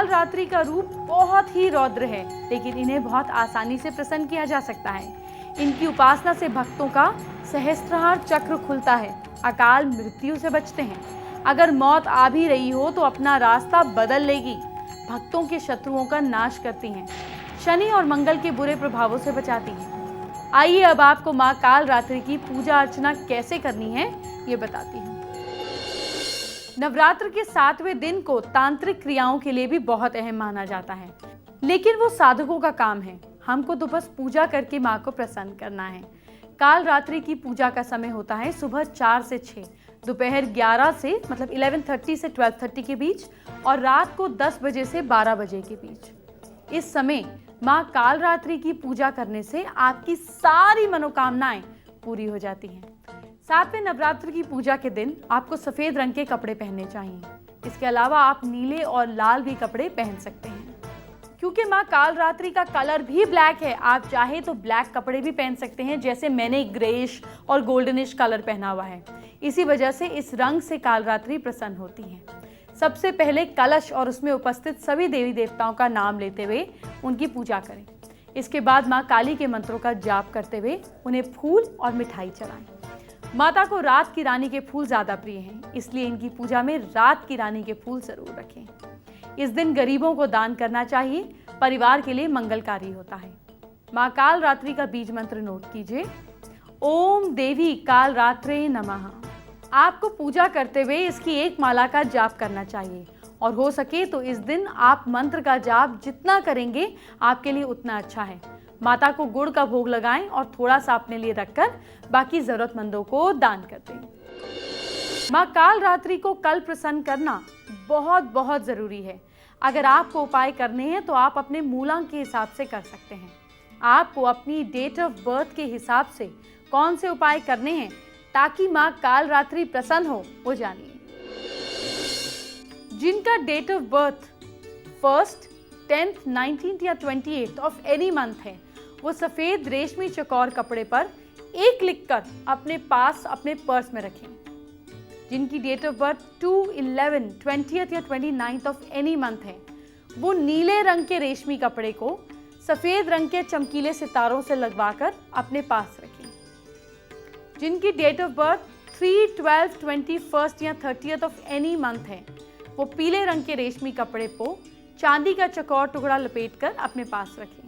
काल रात्रि का रूप बहुत ही रौद्र है, लेकिन इन्हें बहुत आसानी से प्रसन्न किया जा सकता है। इनकी उपासना से भक्तों का सहस्त्रहार चक्र खुलता है, अकाल मृत्यु से बचते हैं। अगर मौत आ भी रही हो तो अपना रास्ता बदल लेगी। भक्तों के शत्रुओं का नाश करती हैं, शनि और मंगल के बुरे प्रभावों से बचाती हैं। आइए अब आपको माँ काल रात्रि की पूजा अर्चना कैसे करनी है ये बताती हूँ। नवरात्र के 7वें दिन को तांत्रिक क्रियाओं के लिए भी बहुत अहम माना जाता है, लेकिन वो साधकों का काम है। हमको तो बस पूजा करके माँ को प्रसन्न करना है। काल रात्रि की पूजा का समय होता है सुबह 4 से 6, दोपहर 11 से 11:30 से 12:30 के बीच और रात को 10 बजे से 12 बजे के बीच। इस समय माँ काल रात्रि की पूजा करने से आपकी सारी मनोकामनाएं पूरी हो जाती हैं। 7वें नवरात्र की पूजा के दिन आपको सफेद रंग के कपड़े पहनने चाहिए। इसके अलावा आप नीले और लाल भी कपड़े पहन सकते हैं। क्योंकि माँ काल रात्रि का कलर भी ब्लैक है, आप चाहे तो ब्लैक कपड़े भी पहन सकते हैं, जैसे मैंने ग्रेइश और गोल्डनिश कलर पहना हुआ है। इसी वजह से इस रंग से काल रात्रि प्रसन्न होती है। सबसे पहले कलश और उसमें उपस्थित सभी देवी देवताओं का नाम लेते हुए उनकी पूजा करें। इसके बाद माँ काली के मंत्रों का जाप करते हुए उन्हें फूल और मिठाई चढ़ाएं। माता को रात की रानी के फूल ज्यादा प्रिय हैं, इसलिए इनकी पूजा में रात की रानी के फूल जरूर रखें। इस दिन गरीबों को दान करना चाहिए, परिवार के लिए मंगलकारी होता है। माँ काल रात्रि का बीज मंत्र नोट कीजिए, ओम देवी काल रात्रे नमः। आपको पूजा करते हुए इसकी एक माला का जाप करना चाहिए और हो सके तो इस दिन आप मंत्र का जाप जितना करेंगे आपके लिए उतना अच्छा है। माता को गुड़ का भोग लगाएं और थोड़ा सा अपने लिए रखकर बाकी जरूरतमंदों को दान कर दें। माँ काल रात्रि को कल प्रसन्न करना बहुत बहुत जरूरी है। अगर आपको उपाय करने हैं तो आप अपने मूलांक के हिसाब से कर सकते हैं। आपको अपनी डेट ऑफ बर्थ के हिसाब से कौन से उपाय करने हैं ताकि माँ काल रात्रि प्रसन्न हो, वो जानिए। जिनका date of birth 1st, 10th, 19th या 28th ऑफ एनी मंथ है, वो सफेद रेशमी चौकोर कपड़े पर 1 लिखकर अपने पास अपने पर्स में रखें। जिनकी डेट ऑफ बर्थ 2, 11, 20th या 29th ऑफ एनी मंथ है, वो नीले रंग के रेशमी कपड़े को सफेद रंग के चमकीले सितारों से लगवाकर अपने पास रखें। जिनकी डेट ऑफ बर्थ 3, 12, 21st या 30th ऑफ एनी मंथ है, वो पीले रंग के रेशमी कपड़े को चांदी का चौकोर टुकड़ा लपेटकर अपने पास रखें।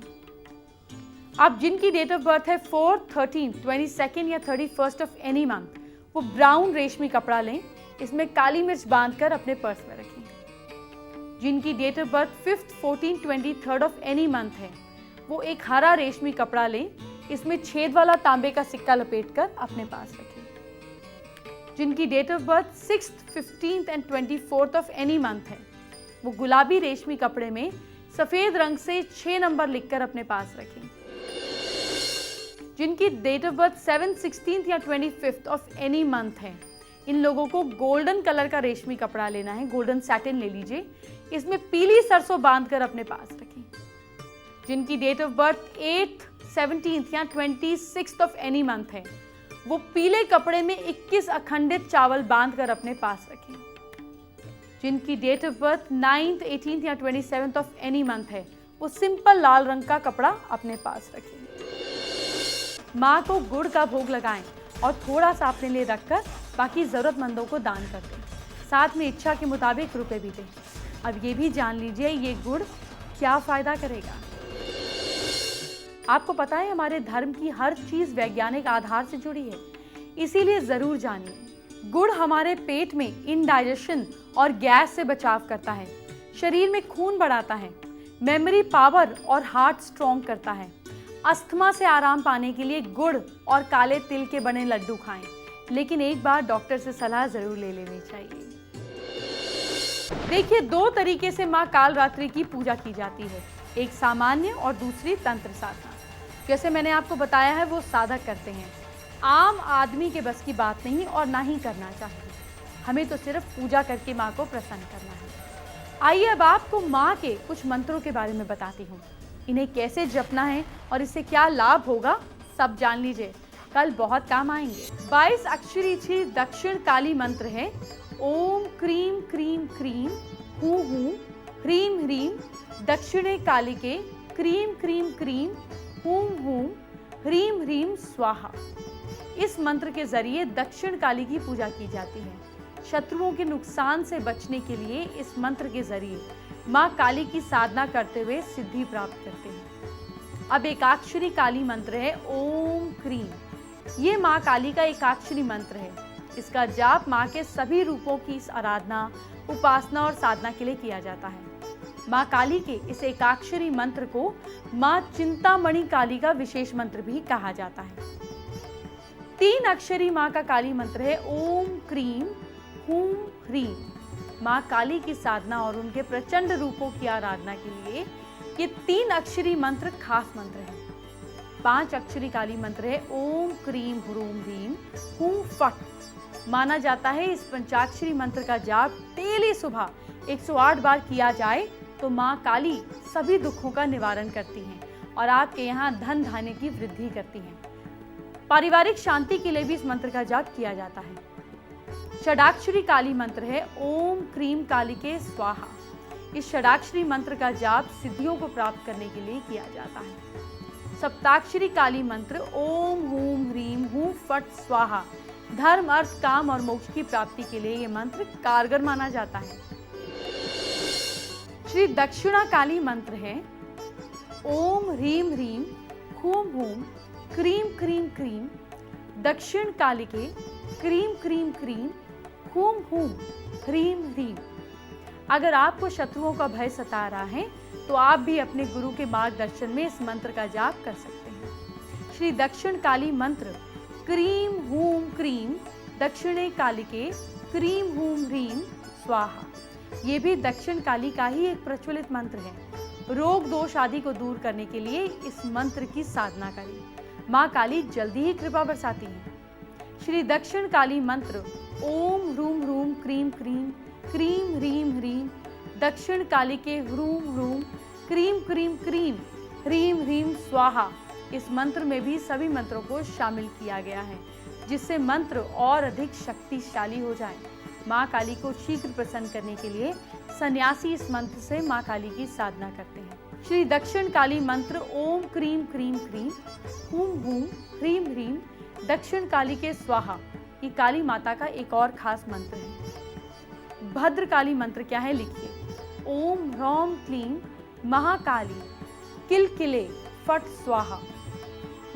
अब जिनकी डेट ऑफ बर्थ है 4, 13, 22nd या 31st ऑफ एनी मंथ, वो ब्राउन रेशमी कपड़ा लें, इसमें काली मिर्च बांधकर अपने पर्स में रखें। जिनकी date of birth 5th, 14, 23rd of any month है, वो एक हरा रेशमी कपड़ा लें, इसमें छेद वाला तांबे का सिक्का लपेटकर अपने पास रखें। जिनकी date of birth 6th, 15th and 24th of any month है, वो गुलाबी रेशमी कपड़े में सफेद रंग से 6 नंबर लिखकर अपने पास रखें। जिनकी date of birth 7th, 16th या 25th ऑफ एनी मंथ है, इन लोगों को गोल्डन कलर का रेशमी कपड़ा लेना है, गोल्डन सैटिन ले लीजिए, इसमें पीली सरसों बांधकर अपने पास रखें। जिनकी date of birth 8th, 17th या 26th ऑफ एनी मंथ है, वो पीले कपड़े में 21 अखंडित चावल बांधकर अपने पास रखें। जिनकी date of birth 9th, 18th या 27th ऑफ एनी मंथ है, वो सिंपल लाल रंग का कपड़ा अपने पास रखें। माँ को गुड़ का भोग लगाएं और थोड़ा सा अपने लिए रखकर बाकी जरूरतमंदों को दान कर दें। साथ में इच्छा के मुताबिक रुपए भी दें। अब ये भी जान लीजिए ये गुड़ क्या फायदा करेगा। आपको पता है हमारे धर्म की हर चीज वैज्ञानिक आधार से जुड़ी है, इसीलिए जरूर जानिए। गुड़ हमारे पेट में इंडाइजेशन और गैस से बचाव करता है, शरीर में खून बढ़ाता है, मेमोरी पावर और हार्ट स्ट्रॉन्ग करता है। अस्थमा से आराम पाने के लिए गुड़ और काले तिल के बने लड्डू खाएं, लेकिन एक बार डॉक्टर से सलाह जरूर ले लेनी चाहिए। देखिए, 2 तरीके से माँ काल रात्रि की पूजा की जाती है, एक सामान्य और दूसरी तंत्र साधना। जैसे मैंने आपको बताया है वो साधक करते हैं, आम आदमी के बस की बात नहीं और ना ही करना चाहिए। हमें तो सिर्फ पूजा करके माँ को प्रसन्न करना है। आइए अब आपको माँ के कुछ मंत्रों के बारे में बताती हूँ, इन्हें कैसे जपना है और इससे क्या लाभ होगा सब जान लीजिए, कल बहुत काम आएंगे। 22 अक्षरी छी दक्षिण काली मंत्र है, ओम क्रीम क्रीम क्रीम हूँ हूँ ह्रीं ह्रीं दक्षिणे कालिके क्रीं क्रीं क्रीं हूं हूं ह्रीं ह्रीं स्वाहा। इस मंत्र के जरिए दक्षिण काली की पूजा की जाती है। शत्रुओं के नुकसान से बचने के लिए इस मंत्र के जरिए मां काली की साधना करते हुए सिद्धि प्राप्त करते हैं। अब एकाक्षरी काली मंत्र है ओम क्रीं। ये मां काली का एकाक्षरी मंत्र है। इसका जाप मां के सभी रूपों की इस आराधना, उपासना और साधना के लिए किया जाता है। मां काली के इस एकाक्षरी मंत्र को मां चिंतामणि काली का विशेष मंत्र भी कहा जाता है। 3 अक्षरी मां का काली मंत्र है ओम क्रीं हूं ह्रीं। मां काली की साधना और उनके प्रचंड रूपों की आराधना के लिए ये 3 अक्षरी मंत्र खास मंत्र है। 5 अक्षरी काली मंत्र है ओम क्रीं ह्रूं ह्रीं हूं फट। माना जाता है इस पंचाक्षरी मंत्र का जाप डेली सुबह 108 बार किया जाए तो मां काली सभी दुखों का निवारण करती हैं और आपके यहाँ धन धान्य की वृद्धि करती हैं। पारिवारिक शांति के लिए भी इस मंत्र का जाप किया जाता है। षडाक्षरी काली मंत्र है ओम क्रीं कालिके स्वाहा। इस षडाक्षरी मंत्र का जाप सिद्धियों को प्राप्त करने के लिए किया जाता है। सप्ताक्षरी काली मंत्र ओम हूं ह्रीं हूं फट स्वाहा। धर्म, अर्थ, काम और मोक्ष की प्राप्ति के लिए यह मंत्र कारगर माना जाता है। श्री दक्षिणा काली मंत्र है ओम ह्रीं ह्रीं हूं हूं क्रीं क्रीं क्रीं दक्षिण कालिके क्रीं क्रीं क्रीं हूं हूं ह्रीं ह्रीं। अगर आपको शत्रुओं का भय सता रहा है तो आप भी अपने गुरु के मार्गदर्शन में इस मंत्र का जाप कर सकते हैं। श्री दक्षिण काली मंत्र क्रीं हूं क्रीं दक्षिणे कालिके क्रीं हूं ह्रीं स्वाहा। ये भी दक्षिण काली का ही एक प्रचलित मंत्र है। रोग दोष आदि को दूर करने के लिए इस मंत्र की साधना करें। मां काली जल्दी ही कृपा बरसाती है। श्री दक्षिण काली मंत्र ओम ह्रूं ह्रूं क्रीं क्रीं क्रीं ह्रीं ह्रीं दक्षिण कालिके ह्रूं ह्रूं क्रीं क्रीं क्रीं ह्रीं ह्रीं स्वाहा। इस मंत्र में भी सभी मंत्रों को शामिल किया गया है जिससे मंत्र और अधिक शक्तिशाली हो जाए। मां काली को शीघ्र प्रसन्न करने के लिए सन्यासी इस मंत्र से मां काली की साधना करते हैं। श्री दक्षिण काली मंत्र ओम क्रीं क्रीं क्रीं हूं हूं ह्रीं ह्रीं दक्षिण काली के स्वाहा। ये काली माता का एक और खास मंत्र है। भद्रकाली मंत्र क्या है लिखिए ओम ह्रौं क्लीं महाकाली किलकिले फट स्वाहा।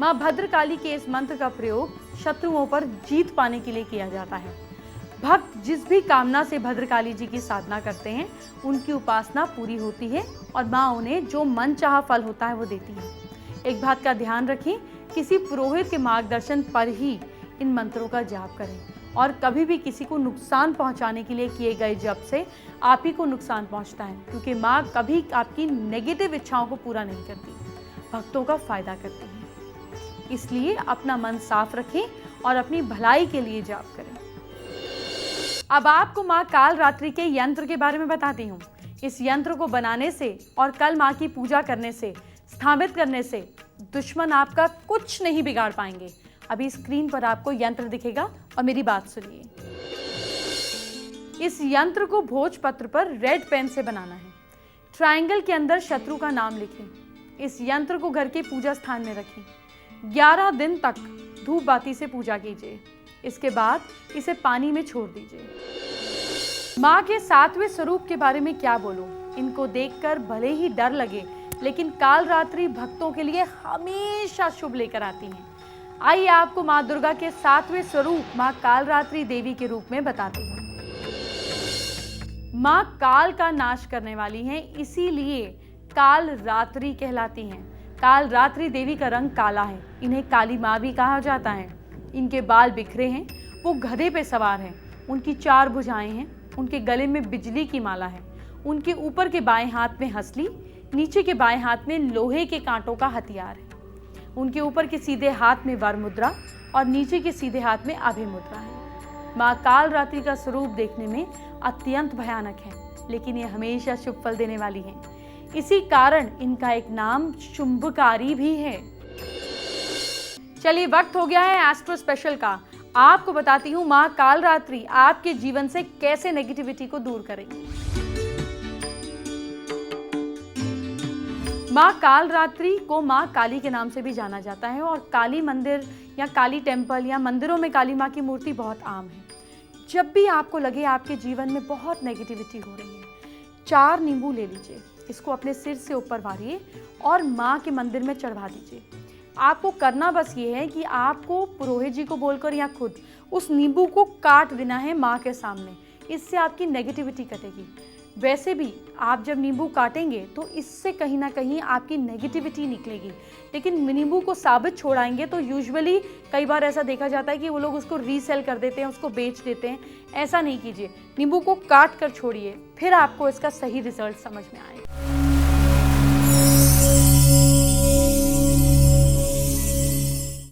मां भद्रकाली के इस मंत्र का प्रयोग शत्रुओं पर जीत पाने के लिए किया जाता है। भक्त जिस भी कामना से भद्रकाली जी की साधना करते हैं उनकी उपासना पूरी होती है और मां उन्हें जो मन चाहा फल होता है वो देती है। एक बात का ध्यान रखें, किसी पुरोहित के मार्गदर्शन पर ही इन मंत्रों का जाप करें और कभी भी किसी को नुकसान पहुंचाने के लिए किए गए जप से आप ही को नुकसान पहुंचता है, क्योंकि मां कभी आपकी नेगेटिव इच्छाओं को पूरा नहीं करती, भक्तों का फायदा करती है। इसलिए अपना मन साफ रखें और अपनी भलाई के लिए जाप करें। अब आपको मां काल रात्रि के यंत्र के बारे में बताती हूँ। इस यंत्र को बनाने से और कल मां की पूजा करने से, स्थापित करने से दुश्मन आपका कुछ नहीं बिगाड़ पाएंगे। अभी स्क्रीन पर आपको यंत्र दिखेगा और मेरी बात सुनिए। इस यंत्र को भोजपत्र पर रेड पेन से बनाना है। ट्रायंगल के अंदर शत्रु का नाम लिखें। इस यंत्र को घर के पूजा स्थान में रखें। 11 दिन तक धूप बाती से पूजा कीजिए। इसके बाद इसे पानी में छोड़ दीजिए। मां के 7वें स्वरूप के बारे में क्या बोलूं? इनको देखकर भले ही डर लगे, लेकिन काल रात्रि भक्तों के लिए हमेशा शुभ लेकर आती हैं। आइए आपको मां दुर्गा के 7वें स्वरूप मां काल रात्रि देवी के रूप में बताती हूँ। मां काल का नाश करने वाली हैं, इसीलिए काल रात्रि कहलाती हैं। काल रात्रि देवी का रंग काला है। इन्हें काली मां भी कहा जाता है। इनके बाल बिखरे हैं, वो गधे पे सवार हैं। उनकी 4 भुजाएं हैं। उनके गले में बिजली की माला है। उनके ऊपर के बाएं हाथ में हंसली, नीचे के बाएं हाथ में लोहे के कांटों का हथियार है। उनके ऊपर के सीधे हाथ में वर मुद्रा और नीचे के सीधे हाथ में अभय मुद्रा है। मां काल रात्रि का स्वरूप देखने में अत्यंत भयानक है, लेकिन ये हमेशा शुभ फल देने वाली है। इसी कारण इनका एक नाम शुंभकारी भी है। चलिए, वक्त हो गया है एस्ट्रो स्पेशल का। आपको बताती हूँ मां काल रात्रि आपके जीवन से कैसे नेगेटिविटी को दूर करेगी। माँ कालरात्रि को माँ काली के नाम से भी जाना जाता है और काली मंदिर या काली टेम्पल या मंदिरों में काली माँ की मूर्ति बहुत आम है। जब भी आपको लगे आपके जीवन में बहुत नेगेटिविटी हो रही है, 4 नींबू ले लीजिए, इसको अपने सिर से ऊपर वारिए और माँ के मंदिर में चढ़वा दीजिए। आपको करना बस ये है कि आपको पुरोहित जी को बोलकर या खुद उस नींबू को काट देना है माँ के सामने। इससे आपकी नेगेटिविटी कटेगी। वैसे भी आप जब नींबू काटेंगे तो इससे कहीं ना कहीं आपकी नेगेटिविटी निकलेगी, लेकिन नींबू को साबित छोड़ाएंगे तो यूजुअली कई बार ऐसा देखा जाता है कि वो लोग उसको रीसेल कर देते हैं, उसको बेच देते हैं। ऐसा नहीं कीजिए, नींबू को काट कर छोड़िए, फिर आपको इसका सही रिजल्ट समझ में आएगा।